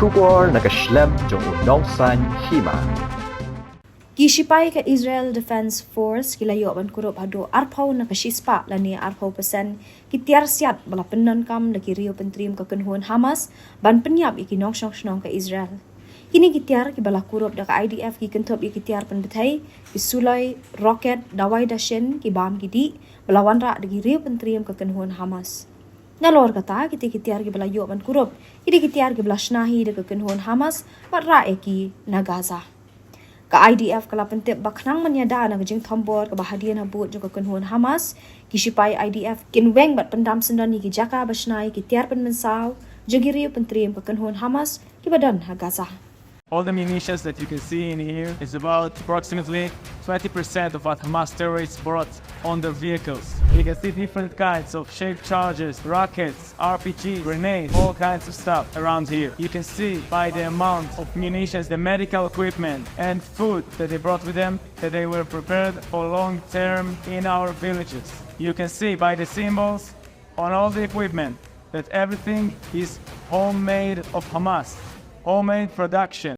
Shubor nakaslem jong unongsan Hima. Shipai ka Israel Defense Force kilayo ban kurup hado arpaw na kasispa lani arpaw pesen ki Tiar siat bala Pyndonkam lagi Briew pentrim ka kenhuan Hamas ban Pynïap iki nong ka Israel. Kini ki Tiar ki bala kurup da ka IDF ki kentop ki Tiar penbetai ki sulai roket dawai dashen ki bam ki di bala wanra lagi Briew pentrim ka kenhuan Hamas. Nalor kata kita Tiar ki bala yo ban kurup ki Tiar ki bala shnahi da ka kenhuan Hamas bat ra ki na Gaza. Ka IDF kala pentip baknang manyada na gajing thombor ka bahadian habut jo ka kenhuan Hamas ki Shipai IDF kinweng bat pendam sendani ki jaka basnai ki Tiar penmensaw jogiri pentrim ka kenhuan Hamas ki badan ha Gaza. All the munitions that you can see in here is about approximately 20% of what Hamas terrorists brought on their vehicles. You can see different kinds of shaped charges, rockets, RPG, grenades, all kinds of stuff around here. You can see by the amount of munitions, the medical equipment and food that they brought with them that they were prepared for long term in our villages. You can see by the symbols on all the equipment that everything is homemade of Hamas, homemade production.